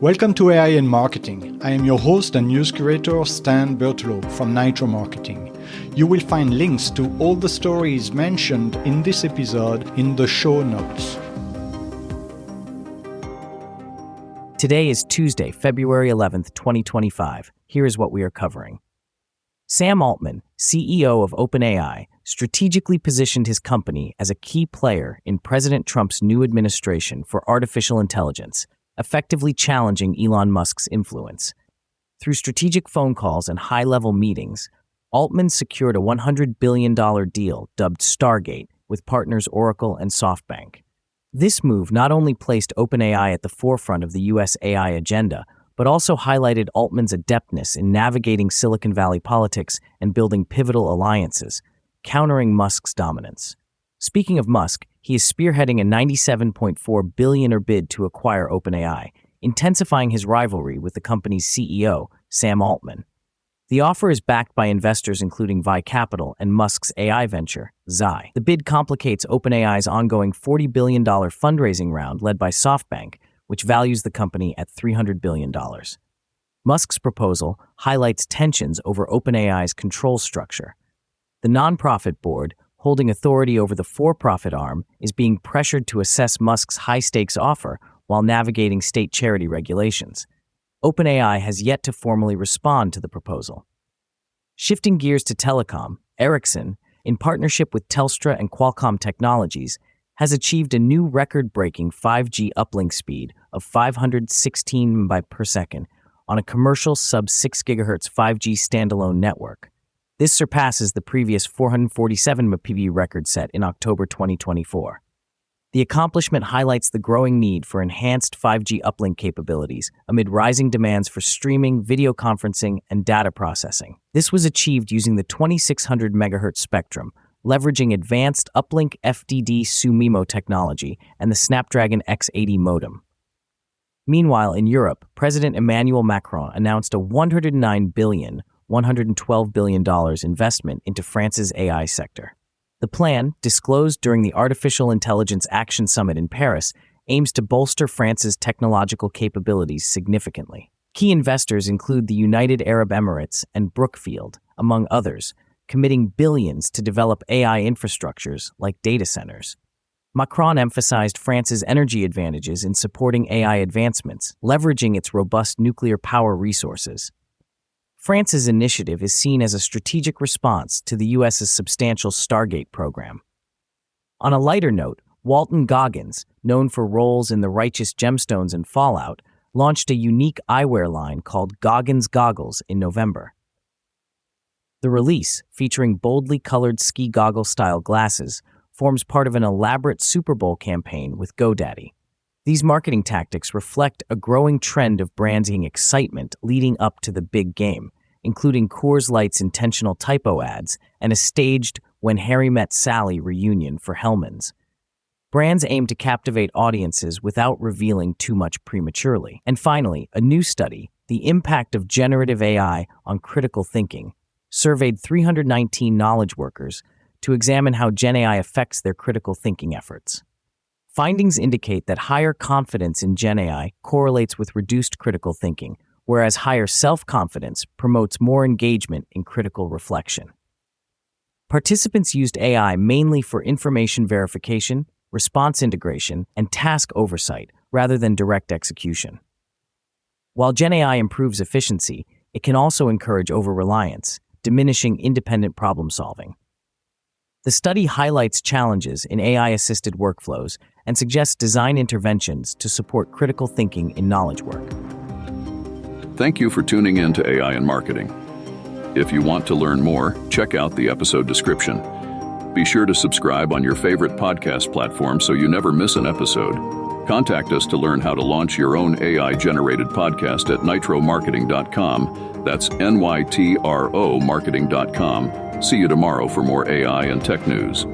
Welcome to AI in Marketing. I am your host and news curator, Stan Bertolo from Nitro Marketing. You will find links to all the stories mentioned in this episode in the show notes. Today is Tuesday, February 11th, 2025. Here is what we are covering. Sam Altman, CEO of OpenAI, strategically positioned his company as a key player in President Trump's new administration for artificial intelligence, effectively challenging Elon Musk's influence. Through strategic phone calls and high-level meetings, Altman secured a $100 billion deal dubbed Stargate with partners Oracle and SoftBank. This move not only placed OpenAI at the forefront of the U.S. AI agenda, but also highlighted Altman's adeptness in navigating Silicon Valley politics and building pivotal alliances, countering Musk's dominance. Speaking of Musk, he is spearheading a $97.4 billion bid to acquire OpenAI, intensifying his rivalry with the company's CEO, Sam Altman. The offer is backed by investors including Vi Capital and Musk's AI venture, Zai. The bid complicates OpenAI's ongoing $40 billion fundraising round led by SoftBank, which values the company at $300 billion. Musk's proposal highlights tensions over OpenAI's control structure. The nonprofit board, holding authority over the for-profit arm, is being pressured to assess Musk's high-stakes offer while navigating state charity regulations. OpenAI has yet to formally respond to the proposal. Shifting gears to Telecom, Ericsson, in partnership with Telstra and Qualcomm Technologies, has achieved a new record-breaking 5G uplink speed of 516 Mbps per second on a commercial sub-6 GHz 5G standalone network. This surpasses the previous 447 Mbps record set in October 2024. The accomplishment highlights the growing need for enhanced 5G uplink capabilities amid rising demands for streaming, video conferencing, and data processing. This was achieved using the 2600 MHz spectrum, leveraging advanced uplink FDD SU-MIMO technology and the Snapdragon X80 modem. Meanwhile, in Europe, President Emmanuel Macron announced a $109 billion investment into France's AI sector. The plan, disclosed during the Artificial Intelligence Action Summit in Paris, aims to bolster France's technological capabilities significantly. Key investors include the United Arab Emirates and Brookfield, among others, committing billions to develop AI infrastructures like data centers. Macron emphasized France's energy advantages in supporting AI advancements, leveraging its robust nuclear power resources. France's initiative is seen as a strategic response to the U.S.'s substantial Stargate program. On a lighter note, Walton Goggins, known for roles in The Righteous Gemstones and Fallout, launched a unique eyewear line called Goggins Goggles in November. The release, featuring boldly colored ski goggle-style glasses, forms part of an elaborate Super Bowl campaign with GoDaddy. These marketing tactics reflect a growing trend of branding excitement leading up to the big game, including Coors Light's intentional typo ads and a staged When Harry Met Sally reunion for Hellmann's. Brands aim to captivate audiences without revealing too much prematurely. And finally, a new study, The Impact of Generative AI on Critical Thinking, surveyed 319 knowledge workers to examine how Gen AI affects their critical thinking efforts. Findings indicate that higher confidence in Gen AI correlates with reduced critical thinking, whereas higher self-confidence promotes more engagement in critical reflection. Participants used AI mainly for information verification, response integration, and task oversight rather than direct execution. While Gen AI improves efficiency, it can also encourage over-reliance, diminishing independent problem-solving. The study highlights challenges in AI-assisted workflows and suggests design interventions to support critical thinking in knowledge work. Thank you for tuning in to AI in Marketing. If you want to learn more, check out the episode description. Be sure to subscribe on your favorite podcast platform so you never miss an episode. Contact us to learn how to launch your own AI-generated podcast at nitromarketing.com. That's NYTRO marketing.com. See you tomorrow for more AI and tech news.